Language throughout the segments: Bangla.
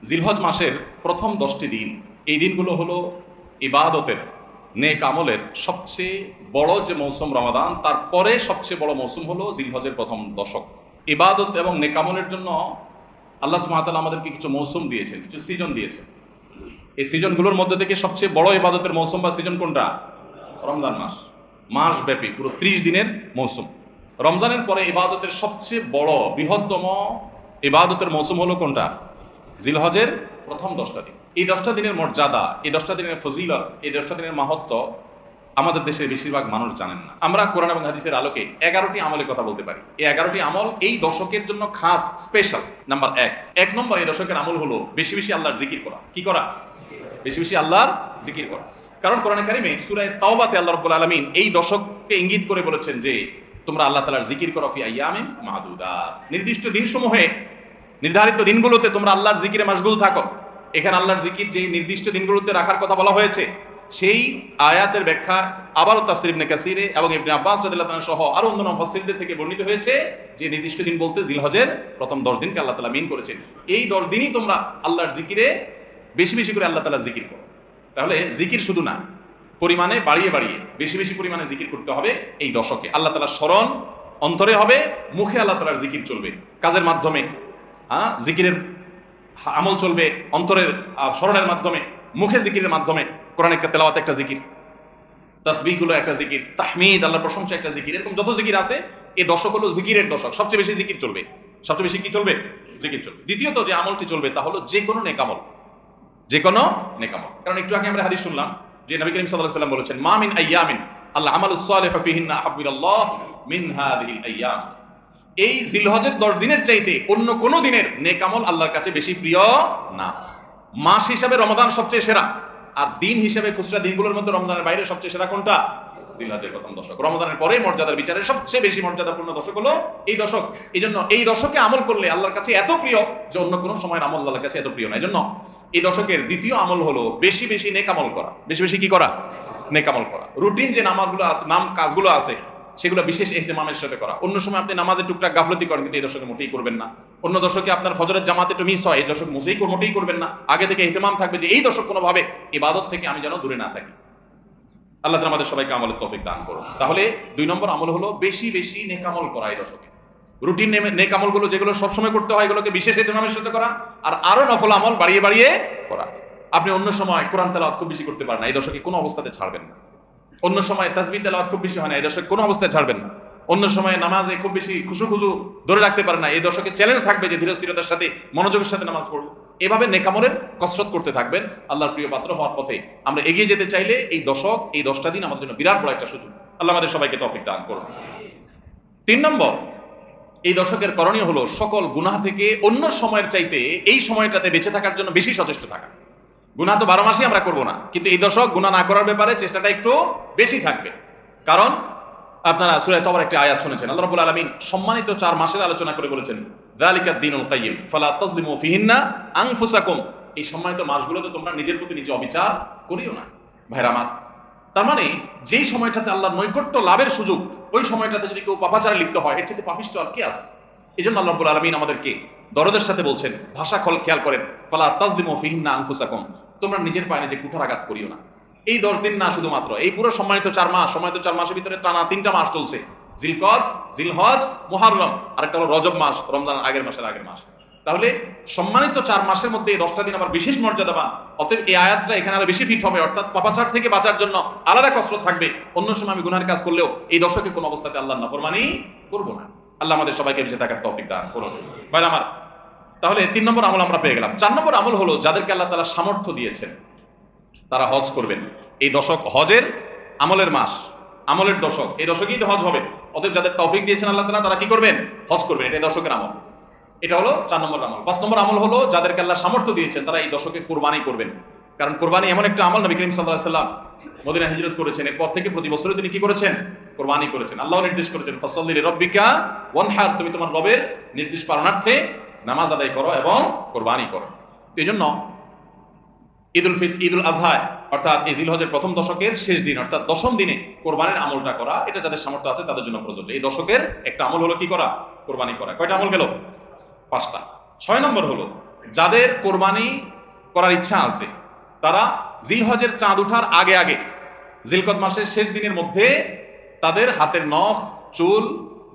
জিলহজ মাসের প্রথম 10টি দিন, এই দিনগুলো হলো ইবাদতের, নেক আমলের সবচেয়ে বড় যে মৌসুম রমাদান, তারপরে সবচেয়ে বড় মৌসুম হলো জিলহজের প্রথম দশক। ইবাদত এবং নেক আমলের জন্য আল্লাহ সুবহানাহু ওয়া তাআলা আমাদেরকে কিছু মৌসুম দিয়েছেন, কিছু সিজন দিয়েছেন। এই সিজনগুলোর মধ্যে থেকে সবচেয়ে বড় ইবাদতের মৌসুম বা সিজন কোনটা? রমজান মাস। মাসব্যাপী পুরো 30 দিনের মৌসুম। রমজানের পরে ইবাদতের সবচেয়ে বড় বৃহত্তম ইবাদতের মৌসুম হলো কোনটা? জিলহজের প্রথম 10টা দিন। এই 10টা দিনের মর্যাদা, এই 10টা দিনের ফজিলত, এই 10টা দিনের মাহাত্ম্য আমাদের দেশের বেশিরভাগ মানুষ জানেন না। আমরা কোরআন এবং হাদিসের আলোকে 11টি আমলের কথা বলতে পারি। এই 11টি আমল এই দশকের জন্য খাস, স্পেশাল। নাম্বার 1 নম্বর এই দশকের আমল হলো বেশি বেশি আল্লাহর জিকির করা। কি করা? বেশি বেশি আল্লাহর জিকির করা। কারণ কোরআনে কারিমে সূরা তাওবাতে আল্লাহ রাব্বুল আলামিন এই দশককে ইঙ্গিত করে বলেছেন যে তোমরা আল্লাহ তাআলার জিকির করো ফি আইয়ামিন মাদুদাত, নির্দিষ্ট দিনসমূহে, নির্ধারিত দিনগুলোতে তোমরা আল্লাহর জিকিরে মাশগুল থাকো। এখানে আল্লাহর জিকির যে নির্দিষ্ট দিনগুলোতে রাখার কথা বলা হয়েছে, সেই আয়াতের ব্যাখ্যা আবারও তাফসীর ইবনে কাসিরে এবং ইবনে আব্বাস রাদিয়াল্লাহু তাআলা সহ আরো অন্যান্য মুফাসসিরদের থেকে বর্ণিত হয়েছে যে নির্দিষ্ট দিন বলতে জিলহজের প্রথম 10 দিনকে আল্লাহ তাআলা মিন করেছেন। এই 10 দিনই তোমরা আল্লাহর জিকিরে বেশি বেশি করে আল্লাহ তাআলার জিকির করো। তাহলে জিকির শুধু না, পরিমাণে বাড়িয়ে বাড়িয়ে বেশি বেশি পরিমাণে জিকির করতে হবে। এই দশকে আল্লাহ তাআলার স্মরণ অন্তরে হবে, মুখে আল্লাহ তাআলার জিকির চলবে, কাজের মাধ্যমে জিকিরের আমল চলবে, অন্তরের স্মরণের মাধ্যমে, মুখে জিকিরের মাধ্যমে। কোরআনের তেলাওয়াত একটা জিকির, তাসবিহগুলো একটা জিকির, তাহমিদ আল্লাহর প্রশংসা একটা জিকির। এরকম যত জিকির আছে, এই দশক হলো জিকিরের দশক। সবচেয়ে বেশি জিকির চলবে। সবচেয়ে বেশি কি চলবে? জিকির চলবে। দ্বিতীয়ত যে আমলটি চলবে তা হলো যে কোনো নেকামল, যে কোনো নেকামল। কারণ একটু আগে আমরা হাদিস শুনলাম যে নবী করিম সাল্লাল্লাহু আলাইহি ওয়াসাল্লাম বলেছেন, মা মিন আইয়ামিন আল্লাহ আমালুস সালিহু ফিহিন্না আহাব্বু ইলাল্লাহ মিন হাযিহিল আইয়াম। এই জিলহজের 10 দিনের চাইতে অন্য কোন দিনের নেক আমল আল্লাহর কাছে বেশি প্রিয় না। মাস হিসাবে রমাদান সবচেয়ে সেরা, আর দিন হিসাবে খুচরা দিনগুলোর মধ্যে রমজানের বাইরে সবচেয়ে সেরা কোনটা? জিলহজের প্রথম দশক। রমজানের পরে মর্যাদার বিচারে সবচেয়ে বেশি মর্যাদাপূর্ণ দশক হলো এই দশক। এই জন্য এই দশকে আমল করলে আল্লাহর কাছে এত প্রিয় যে অন্য কোনো সময়ের আমল আল্লাহর কাছে এত প্রিয় না। এই জন্য এই দশকের দ্বিতীয় আমল হলো বেশি বেশি নেক আমল করা। বেশি বেশি কি করা? নেক আমল করা। রুটিন যে নামাজগুলো আছে, কাজগুলো আছে, সেগুলো বিশেষ ইহতিমামের সাথে করা। অন্য সময় আপনি নামাজে টুকটাক গাফলতি করেন, কিন্তু এই দশকে মোটেই করবেন না। অন্য দশকে আপনার ফজরের জামাতে একটু মিস হয়, এই দশক মোটেই করবেন না। আগে থেকে ইহতিমাম থাকবে যে এই দশক কোনোভাবে ইবাদত থেকে আমি যেন দূরে না থাকি। আল্লাহ তাআলা আমাদের সবাইকে আমলের তৌফিক দান করুন। তাহলে 2 নম্বর আমল হলো বেশি বেশি নেক আমল করা এই দশকে। রুটিন নেক আমলগুলো যেগুলো সবসময় করতে হয়, এগুলোকে বিশেষ ইহতিমামের সাথে করা, আর আরো নফল আমল বাড়িয়ে বাড়িয়ে করা। আপনি অন্য সময় কোরআন তেলাওয়াত খুব বেশি করতে পারেন না, এই দশকে কোনো অবস্থাতে ছাড়বেন না। অন্য সময় তাসবিহ তেলাওয়াত খুব বেশি হয় না, এই দশকে কোনো অবস্থায় ছাড়বেন না। অন্য সময় নামাজে খুব বেশি খুশু ধরে রাখতে পারেন না, এই দশকে চ্যালেঞ্জ থাকবে যে ধীরস্থিরতার সাথে, মনোযোগের সাথে নামাজ পড়ব। এভাবে নেক আমলের কসরত করতে থাকবেন আল্লাহর প্রিয় পাত্র হওয়ার পথে। আমরা এগিয়ে যেতে চাইলে এই দশক, এই 10টা দিন আমাদের জন্য বিরাট বড় একটা সুযোগ। আল্লাহ আমাদের সবাইকে তৌফিক দান করুন। 3 নম্বর এই দশকের করণীয় হলো সকল গুনাহ থেকে অন্য সময়ের চাইতে এই সময়টাতে বেঁচে থাকার জন্য বেশি সচেষ্ট থাকা। গুনাহ তো 12 মাসই আমরা করবো না, কিন্তু এই দশক গুনাহ না করার ব্যাপারে চেষ্টাটা একটু বেশি থাকবে। কারণ আপনারা সূরা তাওবার একটা আয়াত শুনেছেন, আল্লাহ রাব্বুল আলামিন সম্মানিত 4 মাসের আলোচনা করে বলেছেন, যালিকাদ দীনুল কাইয়্যিম ফালা তাজলিমু ফিহিন্না আনফুসাকুম। এই সম্মানিত মাসগুলোতে তোমরা নিজের প্রতি নিজে অবিচার করিও না। ভাইরা আমার, তার মানে যেই সময়টাতে আল্লাহর নৈকট্য লাভের সুযোগ, ওই সময়টাতে যদি কেউ পাপাচারে লিপ্ত হয়, এর চেয়ে পাপিষ্ঠ আর কে আছে? এই জন্য আল্লাহ রাব্বুল আলামিন আমাদেরকে দরদের সাথে বলছেন, ভাষা খেয়াল করেন, ফালা তাজলিমু ফিহিন্না আনফুসাকুম, তোমরা নিজের পায়ে নিজে কুঠারাঘাত করিও না। এই 10 দিন না, শুধুমাত্র এই পুরো সম্মানিত 4 মাস, সম্মানিত 4 মাসের ভিতরে টানা 3টা মাস চলছে, জিলকদ, জিলহজ, মুহররম, আরেকটা হলো রজব মাস, রমজান আগের মাস। তাহলে সম্মানিত 4 মাসের মধ্যে এই 10টা দিন আবার বিশেষ মর্যাদাবান। অতএব এই আয়াতটা এখানে আরো বেশি ফিট হবে, অর্থাৎ পাপাচার থেকে বাঁচার জন্য আলাদা কসরত থাকবে। অন্য সময় আমি গুনাহের কাজ করলেও এই দশকে কোনো অবস্থাতে আল্লাহর নাফরমানি করব না। আল্লাহ আমাদের সবাইকে বেঁচে থাকার তৌফিক দান করুন। ভাই আমার, তাহলে 3 নম্বর আমল আমরা পেয়ে গেলাম। 4 নম্বর আমল হলো যাদেরকে আল্লাহ তাআলা সামর্থ্য দিয়েছেন তারা হজ করবেন। এই দশক হজের আমলের মাস, আমলের দশক। এই দশকেই তো হজ হবে। অতএব যাদের তৌফিক দিয়েছেন আল্লাহ তাআলা, তারা কি করবেন? হজ করবেন। এটা দশকের আমল। এটা হলো 4 নম্বর আমল। 5 নম্বর আমল হলো যাদেরকে আল্লাহ সামর্থ্য দিয়েছেন তারা এই দশকে কুরবানি করবেন। কারণ কুরবানি এমন একটা আমল, নবী করিম সাল্লাল্লাহু আলাইহি ওয়াসাল্লাম মদিনা হিজরত করেছেন, এরপর থেকে প্রতি বছরই তিনি কি করেছেন? কুরবানি করেছেন। আল্লাহ নির্দেশ করেছেন, ফাসাল্লি লিরাব্বিকা ওয়ানহার, তুমি তোমার রবের নির্দেশ পালনার্থে নামাজ আদায় করো এবং কুরবানি করো। এই জন্য ঈদুল আজহা অর্থাৎ এই জিলহজের প্রথম দশকের শেষ দিন অর্থাৎ 10ম দিনে কোরবানির আমলটা করা, এটা যাদের সামর্থ্য আছে তাদের জন্য প্রযোজ্য। এই দশকের একটা আমল হলো কি করা? কোরবানি করা। কয়টা আমল গেল? 5টা। 6 নম্বর হলো যাদের কোরবানি করার ইচ্ছা আছে তারা জিলহজের চাঁদ উঠার আগে আগে জিলকদ মাসের শেষ দিনের মধ্যে তাদের হাতের নখ, চুল,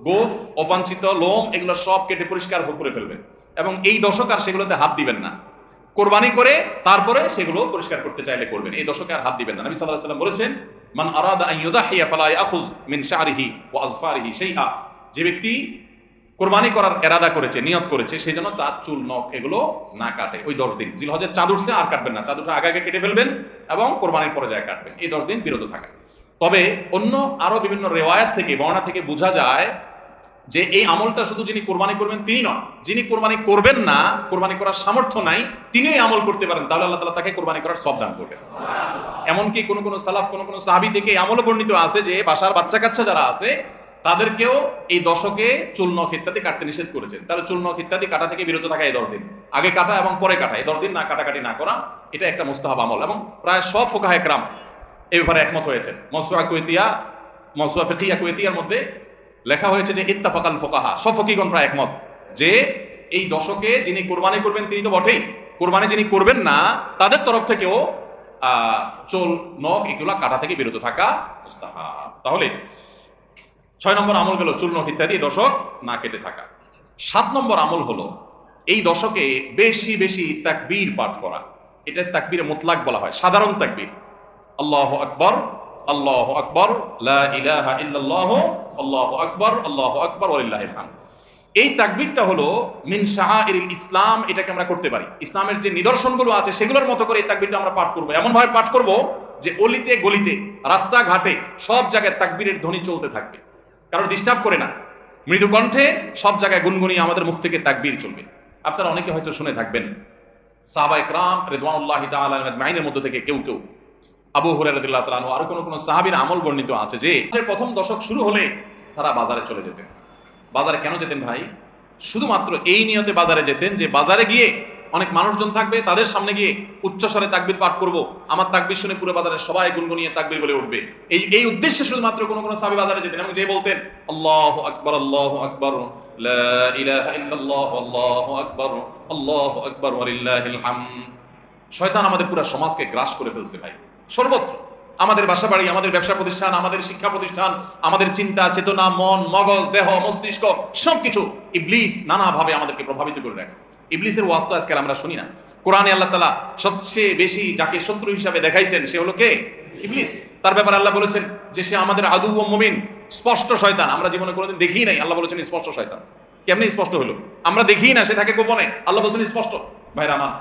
গোফ, অবাঞ্ছিত লোম এগুলো সব কেটে পরিষ্কার করে ফেলবেন এবং এই দশক আর সেগুলোতে হাত দিবেন না। কোরবানি করে তারপরে সেগুলো পরিষ্কার করতে চাইলে করবেন, এই দশকে আর হাত দিবেন না। নবী সাল্লাল্লাহু আলাইহি ওয়াসাল্লাম বলেছেন, মান আরাদা আন ইউদাহিয়া ফালা ইয়াখুয মিন শা'রিহি ওয়া আযফারিহি শাইআ, যে ব্যক্তি কোরবানি করার এরাদা করেছে, নিয়ত করেছে, সেই জন্য তার চুল, নখ এগুলো না কাটে। ওই 10 দিন জিলহজের চাঁদ উঠছে আর কাটবেন না, চাঁদ উঠার আগে আগে কেটে ফেলবেন এবং কোরবানির পরে যায় কাটবেন, এই 10 দিন বিরত থাকা। তবে অন্য আরো বিভিন্ন রেওয়ায়াত থেকে, বর্ণনা থেকে বোঝা যায় যে এই আমলটা শুধু যিনি কোরবানি করবেন তিনি নন, যিনি কোরবানি করবেন না, কোরবানি করার সামর্থ্য নাই, তিনিও এই আমল করতে পারেন, তাহলে আল্লাহ তাআলা তাকে কোরবানি করার সওয়াব দান করবেন। এমনকি কোন কোন সালাফ, কোন কোন সাহাবী থেকে এই আমলও বর্ণিত আছে যে বাসার বাচ্চা কাচ্চা যারা আছে তাদেরকেও এই দশকে চুল, নখ ইত্যাদি কাটতে নিষেধ করেছেন। তাহলে চুল, নখ ইত্যাদি কাটা থেকে বিরত থাকা এই 10 দিন, আগে কাটা এবং পরে কাটা, এই 10 দিন না কাটাকাটি না করা, এটা একটা মুস্তাহাব আমল এবং প্রায় সব ফুকাহায়ে কেরাম এই ব্যাপারে একমত হয়েছেন। মওসুআ ফিকহিয়া কুয়েতিয়ার মধ্যে লেখা হয়েছে যে ইত্তাফাকাল ফুকাহা, সব ফকিহগণ প্রায় একমত যে এই দশকে যিনি কোরবানি করবেন তিনি তো বটেই, কোরবানি যিনি করবেন না তাদের তরফ থেকেও চুল, নখ এগুলা কাটা থেকে বিরত থাকা মুস্তাহাব। তাহলে 6 নম্বর আমল গেল চুল, নখ ইত্যাদি দশক না কেটে থাকা। 7 নম্বর আমল হলো এই দশকে বেশি বেশি তাকবীর পাঠ করা। এটা তাকবীরে মুতলাক বলা হয়, সাধারণ তাকবীর। আল্লাহু আকবার, আল্লাহু আকবার, লা ইলাহা ইল্লাল্লাহ, আল্লাহু আকবার, আল্লাহু আকবার ওয়ালিল্লাহিল হামদ। এই তাকবীরটা হলো মিন শাআইরিল ইসলাম, এটাকে আমরা করতে পারি। ইসলামের যে নিদর্শনগুলো আছে সেগুলোর মতো করে এই তাকবীরটা আমরা পাঠ করব, এমন ভাবে পাঠ করব যে অলিতে গলিতে, রাস্তাঘাটে সব জায়গায় তাকবীরের ধ্বনি চলতে থাকবে, কারণ ডিস্টার্ব করে না, মৃদু কণ্ঠে সব জায়গায় গুনগুনিয়ে আমাদের মুখ থেকে তাকবীর চলবে। আপনারা অনেকে হয়তো শুনে থাকবেন সাহাবায়ে কেরাম রিদওয়ানুল্লাহি তাআলা আজমাইনের মধ্যে থেকে কেউ কেউ, আবু হুরায়রা রাদিয়াল্লাহু তাআলা আনহু, আরো কোন সাহাবীর আমল বর্ণিত আছে যে প্রথম দশক শুরু হলে তারা বাজারে চলে যেতেন। বাজারে কেন যেতেন ভাই? শুধুমাত্র এই নিয়তে বাজারে যেতেন যে বাজারে গিয়ে অনেক মানুষজন থাকবে, তাদের সামনে গিয়ে উচ্চস্বরে তাকবীর পাঠ করব, আমার তাকবীর শুনে পুরো বাজারে সবাই গুনগুনিয়ে তাকবীর বলে উঠবে, এই উদ্দেশ্যে শুধুমাত্র কোন সাহাবী বাজারে যেতেন এবং যে বলতেন আল্লাহু আকবার, আল্লাহু আকবার, লা ইলাহা ইল্লাল্লাহ, আল্লাহু আকবার, আল্লাহু আকবার ওয়ালিল্লাহিল হামদ। শয়তান আমাদের পুরো সমাজকে গ্রাস করে ফেলছে ভাই, সর্বত্র, আমাদের বাসা বাড়ি, আমাদের ব্যবসা প্রতিষ্ঠান, আমাদের শিক্ষা প্রতিষ্ঠান, আমাদের চিন্তা চেতনা, মন, মগজ, দেহ, মস্তিষ্ক সবকিছু ইবলিস নানাভাবে আমাদেরকে প্রভাবিত করে রাখছে। ইবলিসের ওয়াজ তো আজকাল আমরা শুনি না। কোরআনে আল্লাহ তাআলা সবচেয়ে বেশি যাকে শত্রু হিসাবে দেখাইছেন সে হলো কে? ইবলিস। তার ব্যাপারে আল্লাহ বলেছেন যে সে আমাদের আদু ও মুবিন, স্পষ্ট শয়তান। আমরা জীবনে কোনোদিন দেখি নাই, আল্লাহ বলেছেন স্পষ্ট শয়তান। কেমনে স্পষ্ট হলো? আমরা দেখি না, সে থাকে গোপনে, আল্লাহ বলেছেন স্পষ্ট। ভাইরা আমার,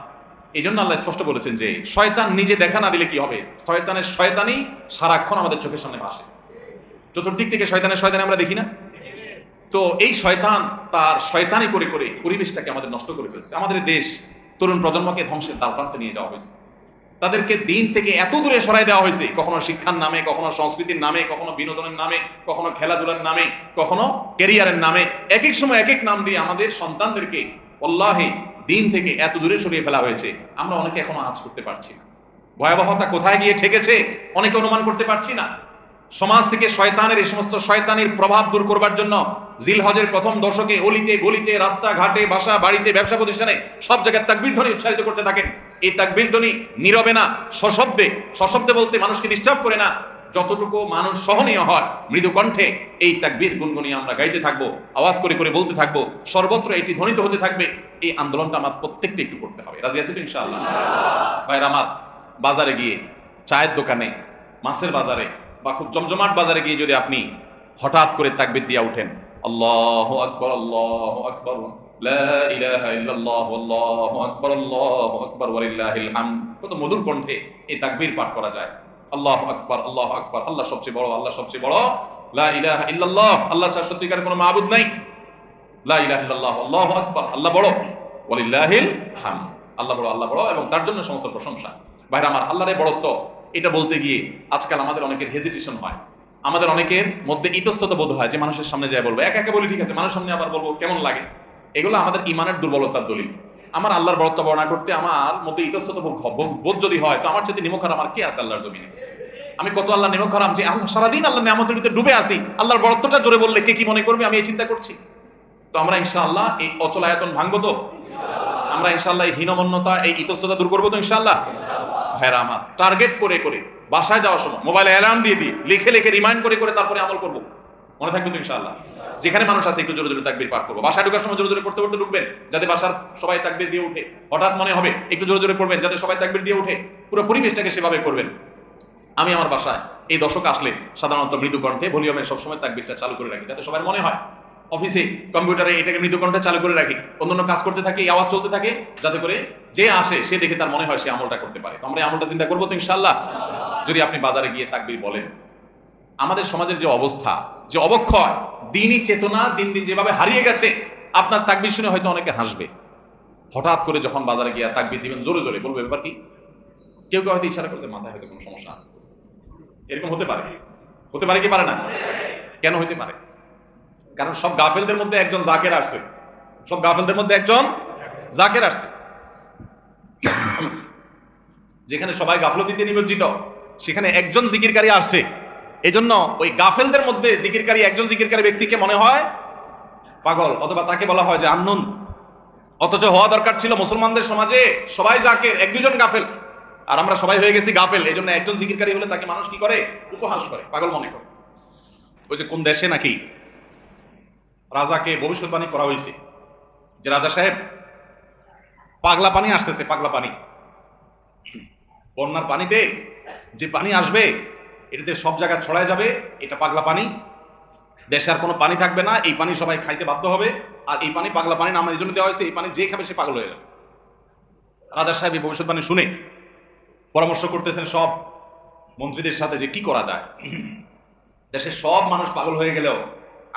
এই জন্য আল্লাহ স্পষ্ট বলেছেন যে শয়তান নিজে দেখা না দিলে কি হবে, শয়তানের শয়তানি সারাক্ষণ আমাদের চোখের সামনে ভাসে, চতুর্দিক থেকে শয়তানি আমরা দেখি না। তো এই শয়তান তার শয়তানি করে করে পরিবেশটাকে আমাদের নষ্ট করে ফেলছে। আমাদের দেশ তরুণ প্রজন্মকে ধ্বংসের দ্বারপ্রান্তে নিয়ে যাওয়া হয়েছে, তাদেরকে দিন থেকে এত দূরে সরাই দেওয়া হয়েছে, কখনো শিক্ষার নামে, কখনো সংস্কৃতির নামে, কখনো বিনোদনের নামে, কখনো খেলাধুলার নামে, কখনো ক্যারিয়ারের নামে, এক এক সময় এক এক নাম দিয়ে আমাদের সন্তানদেরকে আল্লাহে দিন থেকে এত দূরে সরিয়ে ফেলা হয়েছে। আমরা অনেকে এখনো আঁচ করতে পারছি না, ভয়াবহতা কোথায় গিয়ে ঠেকেছে অনেকে অনুমান করতে পারছি না। সমাজ থেকে শয়তানের এই সমস্ত শয়তানির প্রভাব দূর করবার জন্য জিলহজের প্রথম দশকে অলিতে গলিতে, রাস্তাঘাটে, বাসা বাড়িতে, ব্যবসা প্রতিষ্ঠানে সব জায়গায় তাকবীর ধ্বনি উচ্চারিত করতে থাকেন। এই তাকবীর ধ্বনি নীরবে না, সশব্দে, সশব্দে বলতে মানুষকে ডিস্টার্ব করে না, যতটুকু মানুষ সহনীয় হয় মৃদু কণ্ঠে এই তাকবীর গুনগুনিয়ে আমরা গাইতে থাকবো, আওয়াজ করে করে বলতে থাকবো, সর্বত্র এটি ধ্বনিত হতে থাকবে। এই আন্দোলনটা আমার প্রত্যেকটা একটু করতে হবে। রাজি আছি তো ইনশাআল্লাহ? ভাইরা আমার, বাজারে গিয়ে, চায়ের দোকানে, মাছের বাজারে বা খুব জমজমাট বাজারে গিয়ে যদি আপনি হঠাৎ করে তাকবীর দিয়া উঠেন, আল্লাহু আকবার, আল্লাহু আকবার, লা ইলাহা ইল্লাল্লাহ, আল্লাহু আকবার, আল্লাহু আকবার ওয়ালিল্লাহিল হামদ, কত মধুর কণ্ঠে এই তাকবীর পাঠ করা যায়। আল্লাহু আকবার, আল্লাহু আকবার, আল্লাহ সবচেয়ে বড়, আল্লাহ সবচেয়ে বড়, লা ইলাহা ইল্লাল্লাহ, আল্লাহ ছাড়া সত্যিকার কোনো মাবুদ নাই, লা ইলাহা ইল্লাল্লাহ, আল্লাহু আকবার, আল্লাহ বড়, ওয়ালিল্লাহিল হামদ, আল্লাহ বড়, আল্লাহ বড় এবং তার জন্য সমস্ত প্রশংসা। ভাইরা আমার, আল্লাহর এই বড়ত্ব এটা বলতে গিয়ে আজকাল আমাদের অনেকের হেজিটেশন হয়, আমাদের অনেকের মধ্যে ইতস্তত বোধ হয় যে মানুষের সামনে যায় বলবো, একা একা বলি ঠিক আছে, মানুষের সামনে আবার বলবো কেমন লাগে। এগুলো আমাদের ইমানের দুর্বলতার দলিল। আমার আল্লাহর বড়ত্ব বর্ণনা করতে আমার মধ্যে ইতস্তত বোধ যদি হয়, তো আমার সাথে নিমক হারাম আর কে আছে আল্লাহর জমিনে? আমি কত আল্লাহ নিমক হারাম যে আল্লাহ সারাদিন আল্লাহ নিয়ামতের ভিতরে ডুবে আছি, আল্লাহর বড়ত্বটা জোরে বললে কে কি মনে করবে, আমি এই চিন্তা করছি। তো আমরা ইনশাআল্লাহ এই অচলায়তন ভাঙবো তো? আমরা ইনশাআল্লাহ এই হীনমন্যতা, এই ইতস্ততা দূর করবো তো ইনশাআল্লাহ। ভাইরা আমার, টার্গেট করে করে বাসায় যাওয়ার সময় মোবাইলে অ্যালার্ম দিয়ে দিই, লিখে লিখে রিমাইন্ড করে করে তারপরে আমল করবো। মনে থাকবে তো ইনশাআল্লাহ। যেখানে মানুষ আছে একটু জোরে জোরে তাকবীর পাঠ করবো। বাসায় ঢোকার সময় জোরে জোরে পড়তে পড়তে ঢুকবেন, যাতে বাসার সবাই তাকবীর দিয়ে উঠে। হঠাৎ মনে হবে একটু জোরে জোরে পড়বেন, যাতে সবাই তাকবীর দিয়ে উঠে। পুরো পরিবেশটাকে সেভাবে করবেন। আমি আমার বাসায় এই দশক আসলে সাধারণত মৃদু কণ্ঠে ভলিউমের সবসময় তাকবীরটা চালু করে রাখি, যাতে সবার মনে হয়। অফিসে কম্পিউটারে এটাকে মৃদু কণ্ঠে চালু করে রাখি, অন্যান্য কাজ করতে থাকি, এই আওয়াজ চলতে থাকে, যাতে করে যে আসে সে দেখে তার মনে হয় সে আমলটা করতে পারে। তো আমরা এই আমলটা চিন্তা করবো তো ইনশাআল্লাহ। যদি আপনি বাজারে গিয়ে তাকবীর বলেন, আমাদের সমাজের যে অবস্থা, যে অবক্ষয়, দ্বীনি চেতনা দিন দিন যেভাবে হারিয়ে গেছে, আপনার তাকবীর শুনে হয়তো অনেকে হাসবে। হঠাৎ করে যখন বাজারে গিয়ে তাকবীর দিবেন জোরে জোরে, বলবে ব্যাপার কি? কেউ কেউ হয়তো ইশারা করছে মাথায় হয়তো কোনো সমস্যা আছে। এরকম হতে পারে, হতে পারে কি পারে না? কেন হতে পারে? কারণ সব গাফেলদের মধ্যে একজন জাকের আসছে, সব গাফেলদের মধ্যে একজন জাকের আসছে। যেখানে সবাই গাফলতিতে নিমজ্জিত, সেখানে একজন জিকিরকারী আসছে। এজন্য ওই গাফেলদের মধ্যে জিকিরকারী একজন জিকিরকারী ব্যক্তিকে মনে হয় পাগল, অথবা তাকে বলা হয় যে আননোন। অথচ হওয়া দরকার ছিল মুসলমানদের সমাজে সবাই জাকের, এক দুজন গাফেল, আর আমরা সবাই হয়ে গেছি গাফেল। এই জন্য একজন জিকিরকারী হলে তাকে মানুষ কি করে? উপহাস করে, পাগল মনে করে। ওই যে কোন দেশে নাকি রাজাকে ভবিষ্যৎবাণী করা হয়েছে যে রাজা সাহেব, পাগলা পানি আসতেছে, পাগলা পানি, বন্যার পানিতে যে পানি আসবে এটাতে সব জায়গায় ছড়ায় যাবে, এটা পাগলা পানি, দেশে আর কোনো পানি থাকবে না, এই পানি সবাই খাইতে বাধ্য হবে। আর এই পানি পাগলা পানি নাম এই জন্য দেওয়া হয়েছে, এই পানি যে খাবে সে পাগল হয়ে যাবে। রাজা সাহেব এই ভবিষ্যৎবাণী শুনে পরামর্শ করতেছেন সব মন্ত্রীদের সাথে যে কি করা যায়। দেশের সব মানুষ পাগল হয়ে গেলেও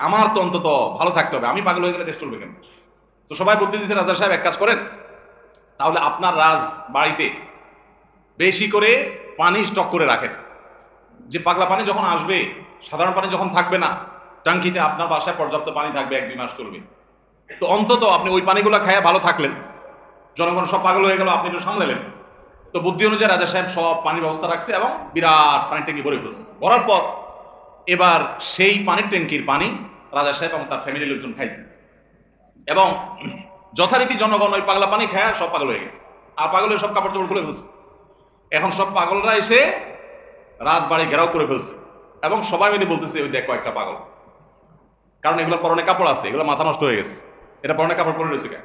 আমার তো অন্তত ভালো থাকতে হবে, আমি পাগল হয়ে গেলে দেশ চলবে কেন? তো সবাই বুদ্ধি দিচ্ছে, রাজা সাহেব এক কাজ করেন, তাহলে আপনার রাজ বাড়িতে বেশি করে পানি স্টক করে রাখেন। যে পাগলা পানি যখন আসবে, সাধারণ পানি যখন থাকবে না, ট্যাঙ্কিতে আপনার বাসায় পর্যাপ্ত পানি থাকবে, 1-2 মাস চলবে। তো অন্তত আপনি ওই পানিগুলো খাইয়া ভালো থাকলেন, জনগণ সব পাগল হয়ে গেল, আপনি একটু সামলালেন। তো বুদ্ধি অনুযায়ী রাজা সাহেব সব পানির ব্যবস্থা রাখছে এবং বিরাট পানির ট্যাঙ্কি ভরে ফেলছে। ভরার পর এবার সেই পানির ট্যাঙ্কির পানি রাজা সাহেব এবং তার ফ্যামিলির লোকজন খাইছে, এবং যথারীতি জনগণ ওই পাগলা পানি খায় সব পাগল হয়ে গেছে, আর পাগল হয়ে সব কাপড় চোপড় খুলে ফেলছে। এখন সব পাগলরা এসে রাজবাড়ি ঘেরাও করে ফেলছে, এবং সবাই মিলে বলতেছে ওই দেখো একটা পাগল। কারণ এগুলো পরনে কাপড় আছে, এগুলো মাথা নষ্ট হয়ে গেছে, এটা পরনে কাপড় পরে রয়েছে কেন?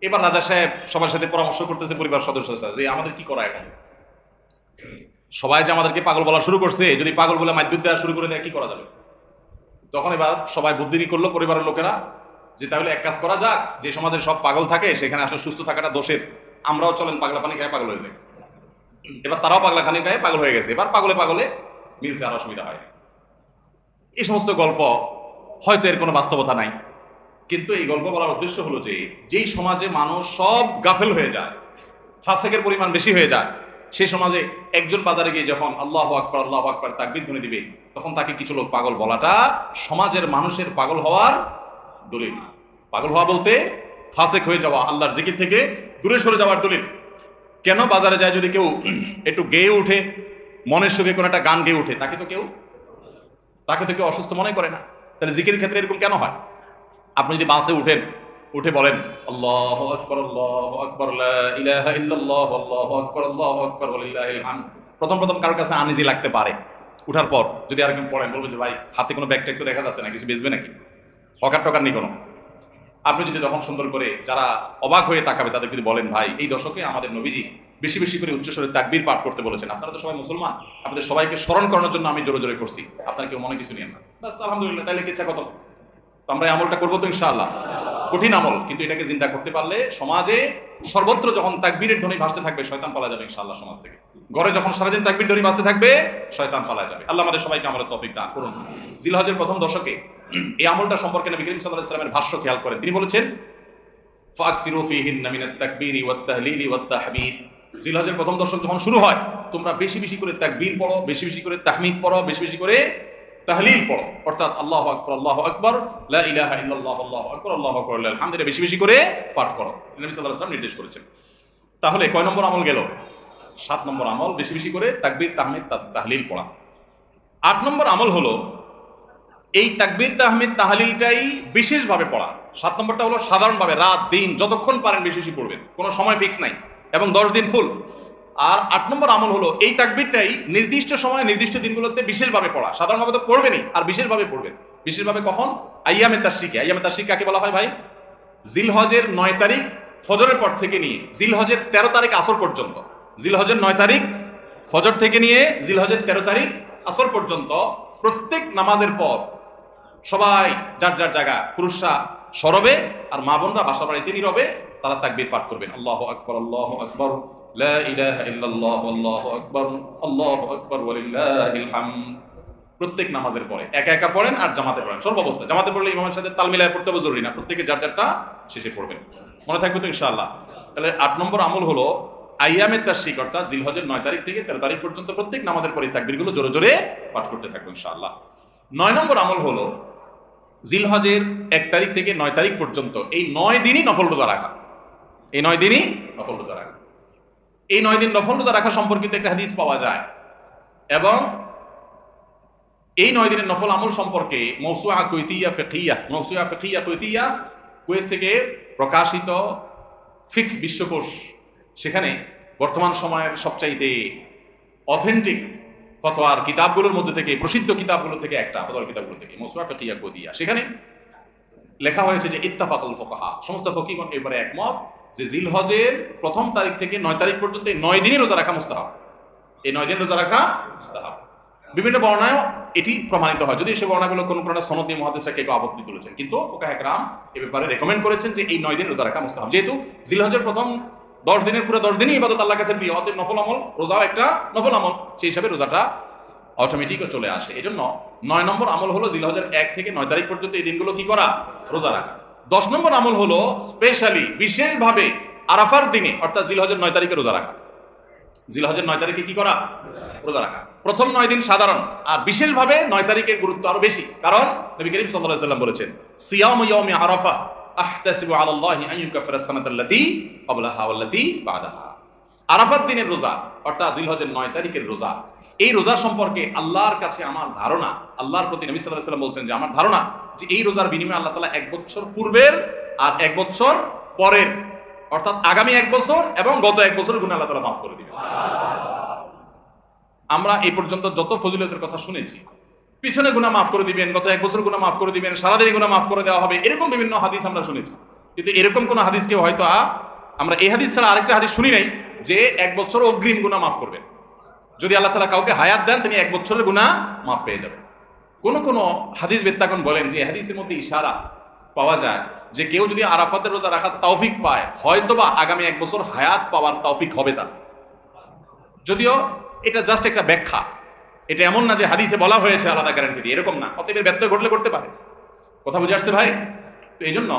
এবার রাজা সাহেব সবার সাথে পরামর্শ করতেছে, পরিবার সদস্য যে আমাদের কি করা এখন? সবাই যে আমাদেরকে পাগল বলা শুরু করছে, যদি পাগল বলে মাধ্যম দেওয়া শুরু করে দেয় কি করা যাবে? তখন এবার সবাই বুদ্ধি করলো পরিবারের লোকেরা যে তাহলে এক কাজ করা যাক, যে সমাজের সব পাগল থাকে সেখানে আসলে সুস্থ থাকাটা দোষের, আমরাও চলেন পাগলা পানি খায় পাগল হয়ে যাই। এবার তারাও পাগলা পানি খায় পাগল হয়ে গেছে, এবার পাগলে পাগলে মিলছে, আর অসুবিধা হয়। এই সমস্ত গল্প হয়তো এর কোনো বাস্তবতা নাই, কিন্তু এই গল্প বলার উদ্দেশ্য হলো যে যেই সমাজে মানুষ সব গাফেল হয়ে যায়, ফাসেকের পরিমাণ বেশি হয়ে যায়, সেই সমাজে একজন বাজারে গিয়ে যখন আল্লাহু আকবার তাকবীর ধ্বনি দিবে, তখন তাকে কিছু লোক পাগল বলাটা সমাজের মানুষের পাগল হওয়ার দলিল। পাগল হওয়া বলতে ফাসেক হয়ে যাওয়া, আল্লাহর জিকির থেকে দূরে সরে যাওয়ার দলিল। কেন বাজারে যায় যদি কেউ একটু গেয়ে উঠে, মনের সুখে কোনো একটা গান গেয়ে উঠে, তাকে তো কেউ অসুস্থ মনে করে না। তাহলে জিকির ক্ষেত্রে এরকম কেন হয়? আপনি যদি বাসে উঠেন, উঠে বলেন আল্লাহু আকবার লা ইলাহা ইল্লাল্লাহ আল্লাহু আকবার ওয়ালিল্লাহিল হামদ, প্রথম কারোর কাছে আনইজি লাগতে পারে। উঠার পর যদি আর কেউ পড়েন, বলবে যে ভাই হাতে কোনো ব্যাগ ট্যাগ তো দেখা যাচ্ছে না, কিছু বেচবে নাকি? হকার টকার নেই কোনো। আপনি যদি তখন সুন্দর করে যারা অবাক হয়ে তাকাবে তাদের যদি বলেন ভাই এই দশকে আমাদের নবীজি বেশি বেশি করে উচ্চস্বরে তাকবীর পাঠ করতে বলেছেন, আপনারা তো সবাই মুসলমান, আপনাদের সবাইকে স্মরণ করানোর জন্য আমি জোরে জোরে করছি, আপনারা কেউ মনে কিছু নিয়েন না, বাস আলহামদুলিল্লাহ, তাইলে ইচ্ছা কত। তো আমরা এই আমলটা করবো তো ইনশাআল্লাহ। কঠিন আমল, কিন্তু এটাকে চিন্তা করতে পারলে সমাজে সর্বত্র যখন তাকবীরের ধ্বনি ভাসতে থাকবে শয়তান পালা যাবে ইনশাআল্লাহ সমাজ থেকে। ঘরে যখন সারাদিন তাকবীর ধ্বনি ভাসতে থাকবে শয়তান পালা যাবে। আল্লাহ আমাদের সবাইকে আমলের তৌফিক দান করুন। জিলহজের প্রথম দশকে এই আমলটা সম্পর্কে নবী করিম সাল্লাল্লাহু আলাইহি ওয়াসাল্লামের ভাষ্য খেয়াল করেন। তিনি বলেছেন ফাকফিরু ফীহিন্না মিনাত তাকবীরি ওয়াত তাহলিলি ওয়াত তাহমিদ। জিলহজের প্রথম দশক যখন শুরু হয়, তোমরা বেশি বেশি করে তাকবীর পড়ো, বেশি বেশি করে তাহমিদ পড়ো, বেশি বেশি করে তাহলিল পড়ো, অর্থাৎ আল্লাহু আকবার লা ইলাহা ইল্লাল্লাহ আল্লাহু আকবার লিল হামদ বেশি বেশি করে পাঠ করো, নবী সাল্লাল্লাহু আলাইহি ওয়াসাল্লাম নির্দেশ করেছেন। তাহলে কয় নম্বর আমল গেল? 7 নম্বর আমল, বেশি বেশি করে তাকবীর তাহমিদ তাহলিল পড়া। 8 নম্বর আমল হলো এই তাকবীর তাহমিদ তাহলিলটাই বিশেষভাবে পড়া। 7 নম্বরটা হলো সাধারণভাবে রাত দিন যতক্ষণ পারেন বেশি বেশি পড়বেন, কোনো সময় ফিক্স নাই, এবং 10 দিন ফুল। আর 8 নম্বর আমল হলো এই তাকবীরটাই নির্দিষ্ট সময় নির্দিষ্ট দিনগুলোতে বিশেষভাবে পড়া। সাধারণভাবে তো পড়বেনই, আর বিশেষভাবে পড়বেন। বিশেষভাবে কখন? আইয়ামে তাশরিকে। আইয়ামে তাশরিক কাকে বলা হয় ভাই? জিলহজের 9 তারিখ ফজরের পর থেকে নিয়ে জিলহজের 13 তারিখ আসর পর্যন্ত, জিলহজের 9 তারিখ ফজর থেকে নিয়ে জিলহজের 13 তারিখ আসর পর্যন্ত প্রত্যেক নামাজের পর সবাই যার যার জায়গা, পুরুষরা সরবে আর মা বোনরা বাসা বাড়িতে নীরবে তারা তাকবীর পাঠ করবেন। আল্লাহু আকবার, আল্লাহু আকবার, লা ইলাহা ইল্লাল্লাহ, আল্লাহু আকবার, আল্লাহু আকবার ওয়া লিল্লাহিল হামদ। প্রত্যেক নামাজের পরে একা একা পড়েন আর জামাতে পড়েন, সর্বাবস্থা। জামাতে পড়লে ইমামের সাথে তাল মিলায় পড়তে হবে জরুরি না, প্রত্যেকে যার যারটা শেষে পড়বেন। মনে থাকবে তো ইনশাআল্লাহ? তাহলে 8 নম্বর আমল হলো আইয়ামে তাশরিক, অর্থাৎ জিলহজের 9 তারিখ থেকে 13 তারিখ পর্যন্ত প্রত্যেক নামাজের পরে তাকবীরগুলো জোরে জোরে পাঠ করতে থাকবো ইনশাআল্লাহ। 9 নম্বর আমল হলো জিলহজের 1 তারিখ থেকে 9 তারিখ পর্যন্ত এই 9 দিনই নফল রোজা রাখা। এই 9 দিনই নফল রোজা রাখা। এই 9 দিন নফল রোজা রাখা সম্পর্কিত একটা হাদিস পাওয়া যায়, এবং এই 9 দিনের নফল আমল সম্পর্কে মওসুআ কুয়েতিয়া কুয়েতিয়া, কুয়েত থেকে প্রকাশিত ফিকহ বিশ্বকোষ, সেখানে বর্তমান সময়ের সবচাইতে অথেন্টিক ফতোয়ার কিতাবগুলোর মধ্যে থেকে, প্রসিদ্ধ কিতাবগুলো থেকে একটা, ফতোয়ার কিতাবগুলো থেকে মওসুআ কুয়েতিয়া, সেখানে লেখা হয়েছে যে ইত্তাফাকুল ফুকাহা, সমস্ত ফকিহগণ এবারে একমত যে জিলহজের 1 তারিখ থেকে 9 তারিখ পর্যন্ত এই 9 দিনই রোজা রাখা মুস্তাহাব। এই 9 দিন রোজা রাখা মুস্তাহাব। বিভিন্ন বর্ণায় এটি প্রমাণিত হয়, যদি সে বর্ণাগুলো কোনো সনদী মুহাদ্দিসরা কেউ আপত্তি তুলেছেন, কিন্তু ফুকাহা কেরাম এ ব্যাপারে রেকমেন্ড করেছেন যে এই 9 দিন রোজা রাখা মুস্তাহাব। যেহেতু জিলহজের প্রথম 10 দিনের পুরো 10 দিনই ইবাদত আল্লাহর কাছে প্রিয়, অতএব নফল আমল, রোজাও একটা নফল আমল, সেই হিসাবে রোজাটা অটোমেটিকও চলে আসে। এই জন্য 9 নম্বর আমল হলো জিলহজের 1 থেকে 9 তারিখ পর্যন্ত এই দিনগুলো কি করা? রোজা রাখা। 10 নম্বর আমল হলো স্পেশালি, বিশেষভাবে আরাফার দিনে, অর্থাৎ জিলহজের 9 তারিখে রোজা রাখা। জিলহজের 9 তারিখে কি করা? রোজা রাখা। প্রথম 9 দিন সাধারণ, আর বিশেষভাবে 9 তারিখের গুরুত্ব আরো বেশি, কারণ নবী করিম সাল্লাল্লাহু আলাইহি ওয়াসাল্লাম বলেছেন, সিয়ামু ইয়াউমি আরাফা আহতাসিবু আলাল্লাহি আন ইউকাফিরা আস-সানাতাল্লাতী ক্বাবলাহা ওয়াল্লাতী বা'দাহা। আরাফাত দিনের রোজা, অর্থাৎ জিলহজের 9 তারিখের রোজা, এই রোজার সম্পর্কে আল্লাহর কাছে আমার ধারণা, আল্লাহর প্রতি নবী সাল্লাল্লাহু আলাইহি ওয়াসাল্লাম বলছেন যে আমার ধারণা যে এই রোজার বিনিময়ে আল্লাহ তাআলা 1 বছর পূর্বের আর 1 বছর পরের, অর্থাৎ আগামী 1 বছর এবং গত 1 বছরের গুনাহ আল্লাহ তাআলা মাফ করে দিবেন। আমরা এই পর্যন্ত যত ফজিলতের কথা শুনেছি, পিছনে গুনাহ মাফ করে দিবেন, গত 1 বছর গুনাহ মাফ করে দিবেন, সারাদিন গুনাহ মাফ করে দেওয়া হবে, এরকম বিভিন্ন হাদিস আমরা শুনেছি, কিন্তু এরকম কোন হাদিসকে হয়তো আমরা এই হাদিস ছাড়া আরেকটা হাদিস শুনি নাই যে 1 বছর অগ্রিম গুনাহ মাফ করবেন। যদি আল্লাহ তাআলা কাউকে হায়াত দেন, তিনি 1 বছরের গুনাহ মাফ পেয়ে যাবেন। কোন কোন হাদিস বেত্তাগণ বলেন যে হাদিসের মধ্যে ইশারা পাওয়া যায় যে কেউ যদি আরাফাতের রোজা রাখার তৌফিক পায়, হয়তোবা আগামী 1 বছর হায়াত পাওয়ার তৌফিক হবে তার। যদিও এটা জাস্ট একটা ব্যাখ্যা, এটা এমন না যে হাদিসে বলা হয়েছে আলাদা গ্যারান্টি দিয়ে, এরকম না। অতএব ব্যত্যয় ঘটলে করতে পারে। কথা বুঝে আসছে ভাই? তো এই জন্য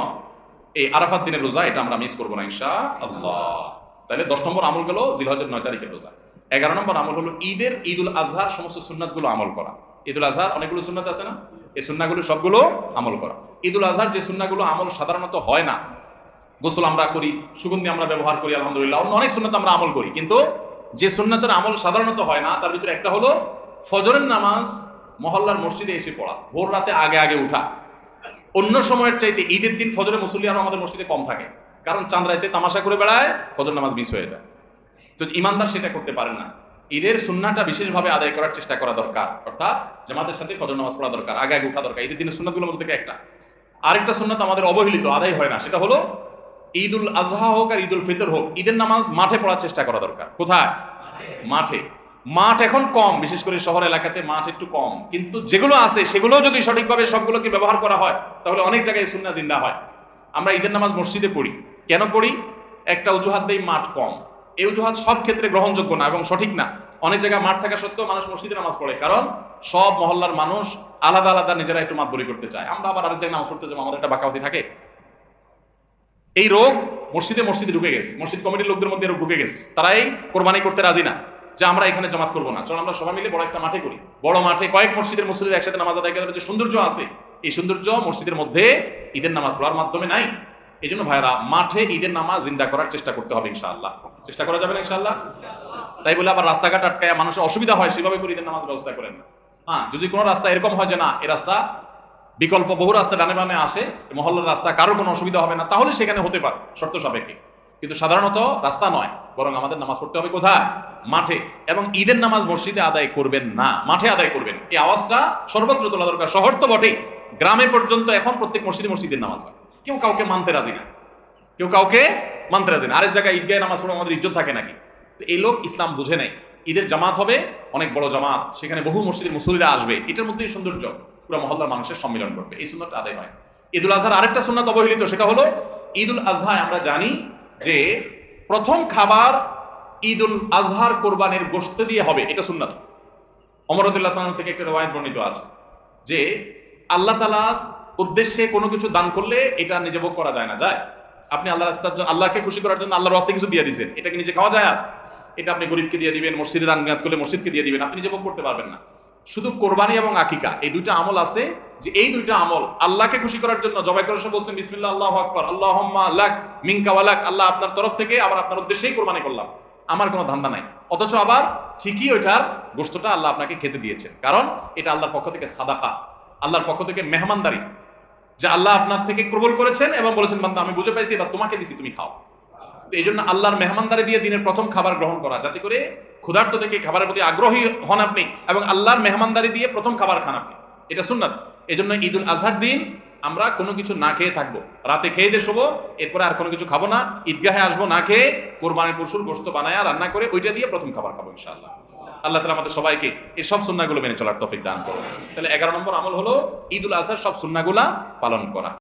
এই আরাফাত দিনের রোজা এটা আমরা মিস করবো না ইনশাআল্লাহ। তাহলে 10 নম্বর আমল গেল জিলহজের 9 তারিখের রোজা। 11 নম্বর আমল হলো ঈদুল আজহার সমস্ত সুন্নাতগুলো আমল করা। ঈদুল আজহার অনেকগুলো সুন্নাত আছে না? এই সুন্নাহগুলো সবগুলো আমল করা। ঈদুল আজহার যে সুন্নাহগুলো আমল সাধারণত হয় না, গোসল আমরা করি, সুগন্ধি আমরা ব্যবহার করি, আলহামদুলিল্লাহ, অন্য অনেক সুন্নাত আমরা আমল করি, কিন্তু যে সুন্নাতের আমল সাধারণত হয় না তার ভিতরে একটা হলো ফজরের নামাজ মহল্লার মসজিদে এসে পড়া, ভোর রাতে আগে আগে উঠা। অন্য সময়ের চাইতে ঈদের দিন ফজরে মুসল্লি আরো আমাদের মসজিদে কম থাকে, কারণ চাঁদ রাতে তামাশা করে বেড়ায়, ফজর নামাজ মিস হয়ে যায়। তো ইমানদার সেটা করতে পারেন না। ঈদের সুন্নাহটা বিশেষভাবে আদায় করার চেষ্টা করা দরকার, অর্থাৎ জামাতের সাথে ফজর নামাজ পড়া দরকার, আগে আগে উঠা দরকার। ঈদের দিনের সুন্নাতগুলোর মধ্যে থেকে একটা। আরেকটা সুন্নাত আমাদের অবহেলিত, আদায় হয় না, সেটা হলো ঈদুল আজহা হোক আর ঈদুল ফিতর হোক, ঈদের নামাজ মাঠে পড়ার চেষ্টা করা দরকার। কোথায়? মাঠে। মাঠ এখন কম, বিশেষ করে শহর এলাকাতে মাঠ একটু কম, কিন্তু যেগুলো আছে সেগুলো যদি সঠিকভাবে সবগুলোকে ব্যবহার করা হয় তাহলে অনেক জায়গায় সুন্নাহ জিন্দা হয়। আমরা ঈদের নামাজ মসজিদে পড়ি, কেন পড়ি? একটা অজুহাত দেই, মাঠ কম। এই অজুহাত সব ক্ষেত্রে গ্রহণযোগ্য না এবং সঠিক না। অনেক জায়গায় মাঠ থাকা সত্ত্বেও মানুষ মসজিদে নামাজ পড়ে, কারণ সব মহল্লার মানুষ আলাদা আলাদা নিজেরা একটু মাতবরি করতে চায়। আমরা আবার আরেক জায়গায় নামাজ পড়তে যাবো, আমাদের একটা বাকাওয়াতি থাকে। এই রোগ মসজিদে মসজিদে ঢুকে গেছে, মসজিদ কমিটির লোকদের মধ্যে রোগ ঢুকে গেছে। তারাই কোরবানি করতে রাজি না যে আমরা এখানে জমাত করবো না, চল আমরা সবাই মিলে বড় একটা মাঠে করি। বড় মাঠে কয়েক মসজিদের মুসল্লিরা একসাথে নামাজ আদায় করার যে সৌন্দর্য আছে, এই সৌন্দর্য মসজিদের মধ্যে ঈদের নামাজ পড়ার মাধ্যমে নাই। এই জন্য ভাইরা, মাঠে ঈদের নামাজ জিন্দা করার চেষ্টা করতে হবে ইনশাআল্লাহ। চেষ্টা করা যাবে না ইনশাআল্লাহ? তাই বলে আবার রাস্তাঘাট আটকায় মানুষের অসুবিধা হয় সেভাবে করে ঈদের নামাজ ব্যবস্থা করেন না। হ্যাঁ, যদি কোনো রাস্তা এরকম হয় যে না, এই রাস্তা বিকল্প বহু রাস্তা ডানে বামে আসে, মহল্লার রাস্তা, কারো কোনো অসুবিধা হবে না, তাহলে সেখানে হতে পারে শর্ত সাপেক্ষে। কিন্তু সাধারণত রাস্তা নয়, বরং আমাদের নামাজ পড়তে হবে কোথায়? মাঠে। এবং ঈদের নামাজ মসজিদে আদায় করবেন না, মাঠে আদায় করবেন। এই আওয়াজটা সর্বত্র তোলা দরকার। শহর তো বটেই, গ্রামে পর্যন্ত এখন প্রত্যেক মসজিদে মসজিদের নামাজ হয়। কেউ কাউকে মানতে রাজি না, কেউ কাউকে মানতে রাজি না। আরেক জায়গায় ঈদগাহে নামাজ পড়ে আমাদের ইজ্জত থাকে নাকি? তো এই লোক ইসলাম বুঝে নেই। ঈদের জামাত হবে, অনেক বড় জামাত, সেখানে বহু মসজিদের মুসল্লিরা আসবে, এটার মধ্যেই সৌন্দর্য, পুরো মহল্লার মানুষের সম্মিলন করবে, এই সুন্নাতটা আদায় হয়। ঈদুল আজহার আরেকটা সুন্নাত অবহেলিত, সেটা হলো ঈদুল আজহায় আমরা জানি যে প্রথম খাবার ঈদুল আজহার কোরবানির গোশত দিয়ে হবে, এটা সুন্নাত। ওমর রাদিয়াল্লাহু তাআলা থেকে একটা রওয়ায়াত বর্ণিত আছে যে আল্লাহ তাআলার উদ্দেশ্যে কোনো কিছু দান করলে এটা নিজে ভোগ করা যায় না। যায়? আপনি আল্লাহর রাস্তার জন্য, আল্লাহকে খুশি করার জন্য আল্লাহর রাস্তায় কিছু দিয়ে দিয়েছেন, এটা কি নিজে খাওয়া যায়? আর এটা আপনি গরিবকে দিয়ে দিবেন, মসজিদে দান করলে মসজিদকে দিয়ে দিবেন, আপনি নিজে ভোগ করতে পারবেন না। শুধু কোরবানি এবং আকিকা, এই দুইটা আমল আছে যে এই দুইটা আমল আল্লাহকে খুশি করার জন্য জবাই করার সময় বলছেন বিসমিল্লাহ আল্লাহু আকবার, আল্লাহুম্মা লাক মিনকা ওয়া লাক, আল্লাহ আপনার তরফ থেকে আবার আপনার উদ্দেশ্যেই কোরবানি করলাম, আমার কোনো ধান্দা নাই। অথচ আবার ঠিকই ওইটার গোশতটা আল্লাহ আপনাকে খেতে দিয়েছেন, কারণ এটা আল্লাহর পক্ষ থেকে সাদাকা, আল্লাহর পক্ষ থেকে মেহমানদারি, যে আল্লাহ আপনার থেকে কবুল করেছেন এবং বলেছেন বান্দা আমি বুঝে পাইছি, এবার তোমাকে দিছি, তুমি খাও। তো এই জন্য আল্লাহর মেহমানদারি দিয়ে দিনের প্রথম খাবার গ্রহণ করা, যাতে করে ক্ষুধার্ত থেকে খাবারের প্রতি আগ্রহী হন আপনি, এবং আল্লাহর মেহমানদারি দিয়ে প্রথম খাবার খান আপনি, এটা সুন্নাত। এই জন্য ঈদুল আজহার দিন আমরা কোনো কিছু না খেয়ে থাকবো, রাতে খেয়ে যে শোবো, এরপরে আর কোনো কিছু খাবো না, ঈদগাহে আসবো না খেয়ে, কোরবানির পশুর গোশত বানায়া রান্না করে ওইটা দিয়ে প্রথম খাবার খাবো ইনশাআল্লাহ। আল্লাহ তাআলা আমাদের সবাইকে এই সব সুন্নাহগুলো মেনে চলার তৌফিক দান করুন। তাহলে 11 নম্বর আমল হলো ঈদুল আজহার সব সুন্নাহগুলা পালন করা।